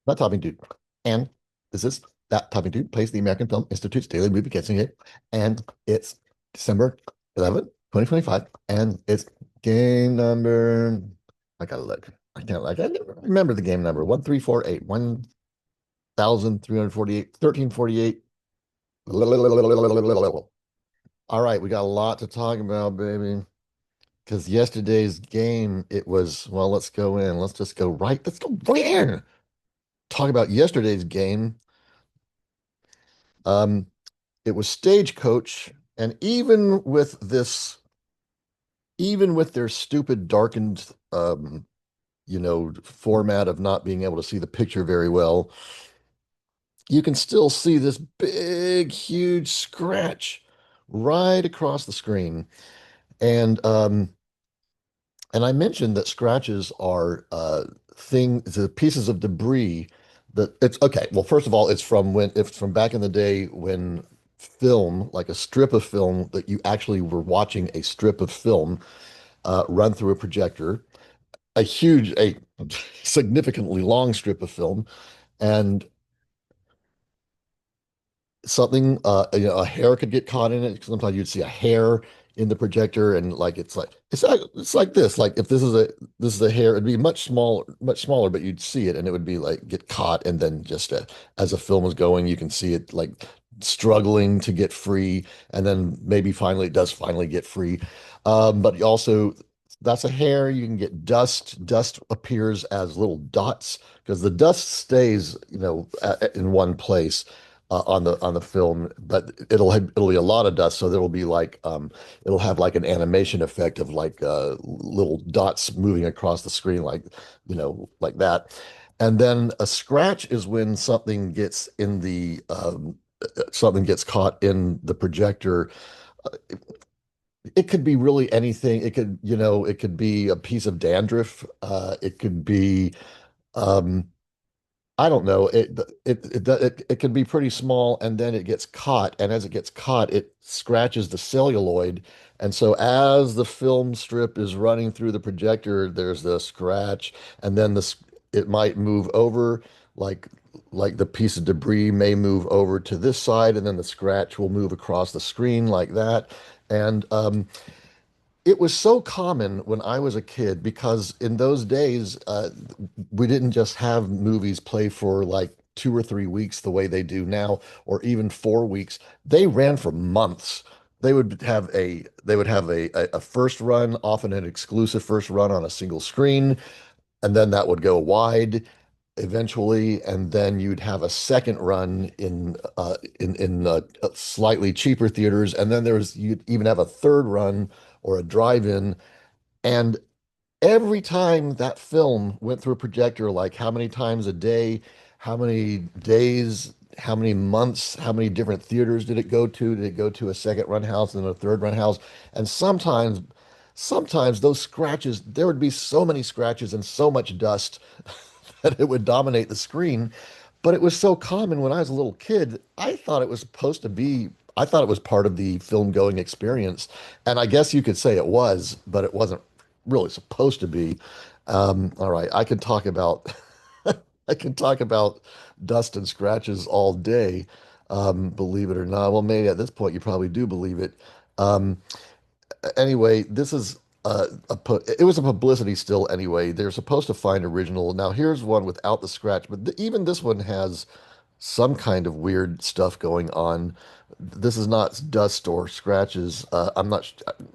Not Talking Dude. And this is That Talking Dude plays the American Film Institute's daily movie guessing game. And it's December 11th, 2025. And it's game number. I gotta look. I can't remember the game number. 1348, 1348, 1348. All right, we got a lot to talk about, baby. Because yesterday's game, it was, well, let's go in. Let's go right in. Talk about yesterday's game. Um, it was Stagecoach, and even with their stupid darkened, format of not being able to see the picture very well, you can still see this big, huge scratch right across the screen. And I mentioned that scratches are the pieces of debris that it's okay. Well, first of all, it's from back in the day when film, like a strip of film that you actually were watching a strip of film run through a projector, a significantly long strip of film, and a hair could get caught in it. Sometimes you'd see a hair in the projector, and it's like this. Like if this is a hair, it'd be much smaller, but you'd see it, and it would be like get caught, and then just as the film is going, you can see it like struggling to get free, and then maybe finally it does finally get free. But you also That's a hair. You can get dust. Dust appears as little dots because the dust stays, in one place on the film, but it'll be a lot of dust, so there will be it'll have like an animation effect of like little dots moving across the screen, like that. And then a scratch is when something gets caught in the projector. It could be really anything. It could be a piece of dandruff. It could be um, I don't know. It can be pretty small, and then it gets caught, and as it gets caught, it scratches the celluloid, and so as the film strip is running through the projector, there's the scratch, and then it might move over, like the piece of debris may move over to this side, and then the scratch will move across the screen like that, and it was so common when I was a kid because in those days, we didn't just have movies play for like 2 or 3 weeks the way they do now, or even 4 weeks. They ran for months. They would have a first run, often an exclusive first run on a single screen, and then that would go wide eventually, and then you'd have a second run in slightly cheaper theaters, and then you'd even have a third run or a drive-in. And every time that film went through a projector, like how many times a day, how many days, how many months, how many different theaters did it go to? Did it go to a second run house and a third run house? And sometimes those scratches, there would be so many scratches and so much dust that it would dominate the screen. But it was so common when I was a little kid, I thought it was part of the film going experience. And I guess you could say it was, but it wasn't really supposed to be. All right, I can talk about dust and scratches all day, believe it or not. Well, maybe at this point you probably do believe it. Um, anyway, this is it was a publicity still anyway. They're supposed to find original. Now here's one without the scratch, but even this one has some kind of weird stuff going on. This is not dust or scratches. I'm not,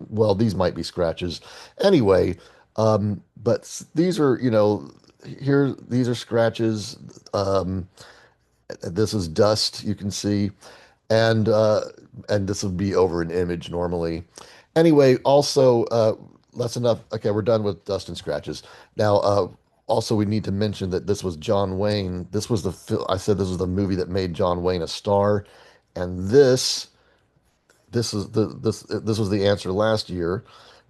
well, these might be scratches. Anyway, but these are, these are scratches. This is dust, you can see, and this would be over an image normally. Anyway, also, that's enough. Okay, we're done with dust and scratches. Now, also, we need to mention that this was John Wayne. I said this was the movie that made John Wayne a star, and this was the answer last year,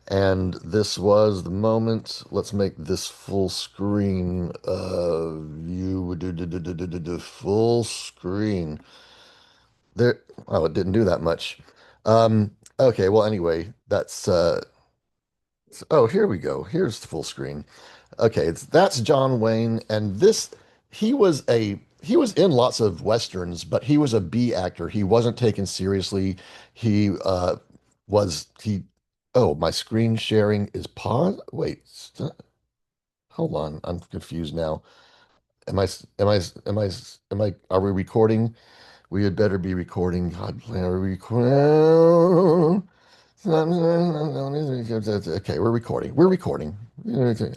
and this was the moment. Let's make this full screen view. Full screen. There. Oh, it didn't do that much. Okay, well, anyway, oh, here we go. Here's the full screen. Okay, that's John Wayne, and this he was in lots of westerns, but he was a B actor. He wasn't taken seriously. He was he Oh, my screen sharing is paused. Wait, hold on. I'm confused now. Am I am I am I am I are we recording? We had better be recording. God, are we recording? Okay, we're recording. We're recording.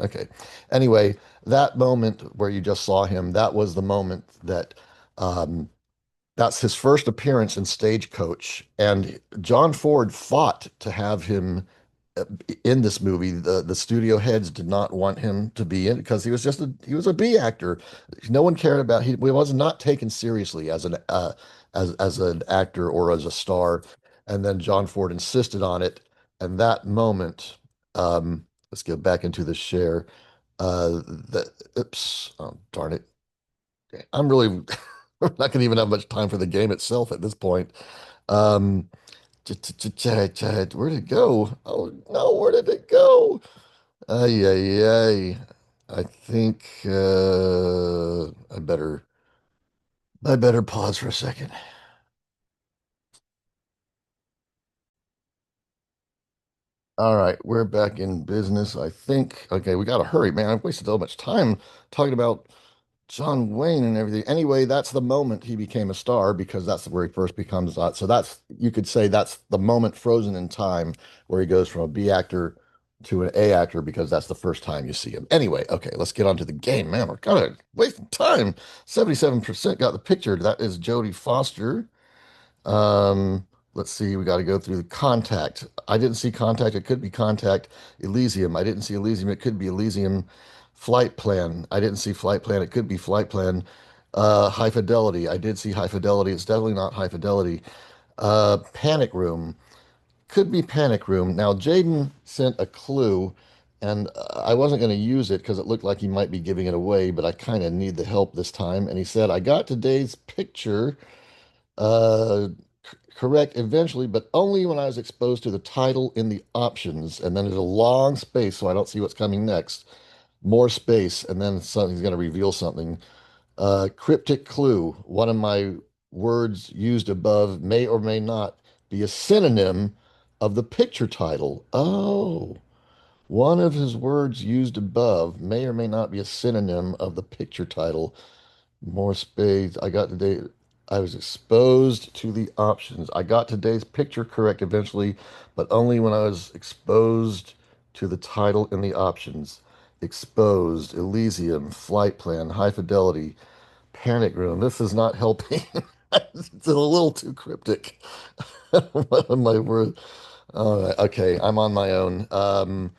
Okay. Anyway, that moment where you just saw him, that was the moment that um, that's his first appearance in Stagecoach. And John Ford fought to have him in this movie. The studio heads did not want him to be in because he was a B actor. No one cared about he was not taken seriously as as an actor or as a star. And then John Ford insisted on it. And that moment, let's get back into the share. The oops, oh darn it. I'm really I'm not gonna even have much time for the game itself at this point. Um, where did it go? Oh no, where did it go? Ay, ay, ay. I think I better pause for a second. All right, we're back in business, I think. Okay, we gotta hurry, man. I've wasted so much time talking about John Wayne and everything. Anyway, that's the moment he became a star because that's where he first becomes that. So that's you could say that's the moment frozen in time where he goes from a B actor to an A actor because that's the first time you see him. Anyway, okay, let's get on to the game, man. We're kind of wasting time. 77% got the picture. That is Jodie Foster. Um, let's see, we got to go through the contact. I didn't see contact. It could be contact. Elysium. I didn't see Elysium. It could be Elysium. Flight plan. I didn't see flight plan. It could be flight plan. High fidelity. I did see high fidelity. It's definitely not high fidelity. Panic room. Could be panic room. Now, Jaden sent a clue, and I wasn't going to use it because it looked like he might be giving it away, but I kind of need the help this time. And he said, I got today's picture. Uh, Correct eventually, but only when I was exposed to the title in the options. And then there's a long space, so I don't see what's coming next. More space, and then something's going to reveal something. Cryptic clue. One of my words used above may or may not be a synonym of the picture title. Oh, one of his words used above may or may not be a synonym of the picture title. More spades. I was exposed to the options. I got today's picture correct eventually, but only when I was exposed to the title and the options. Exposed, Elysium, flight plan, high fidelity, panic room. This is not helping. It's a little too cryptic. What am I worth? All right, okay, I'm on my own. Um,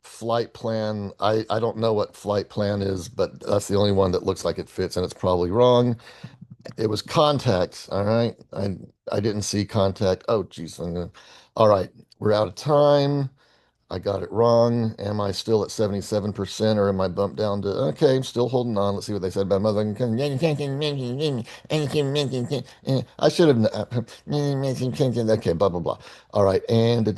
Flight plan. I don't know what flight plan is, but that's the only one that looks like it fits, and it's probably wrong. It was contact. All right. I didn't see contact. Oh, geez. All right. We're out of time. I got it wrong. Am I still at 77% or am I bumped down to okay, I'm still holding on. Let's see what they said about mother. I should have okay, blah blah blah. All right, and how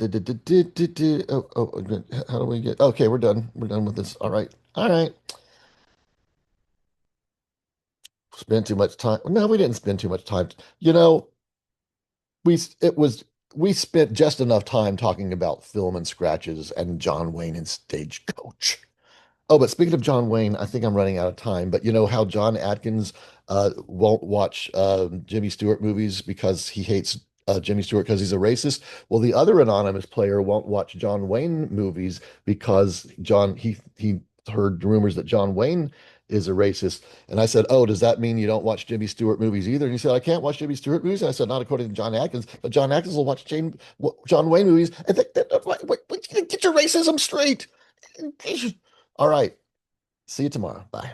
do we get okay, we're done. We're done with this. All right. All right. Spend too much time. No, we didn't spend too much time. You know, we it was we spent just enough time talking about film and scratches and John Wayne and Stagecoach. Oh, but speaking of John Wayne, I think I'm running out of time. But you know how John Atkins won't watch Jimmy Stewart movies because he hates Jimmy Stewart because he's a racist? Well, the other anonymous player won't watch John Wayne movies because he heard rumors that John Wayne is a racist. And I said, "Oh, does that mean you don't watch Jimmy Stewart movies either?" And he said, "I can't watch Jimmy Stewart movies." And I said, "Not according to John Atkins, but John Atkins will watch John Wayne movies." And get your racism straight. All right. See you tomorrow. Bye.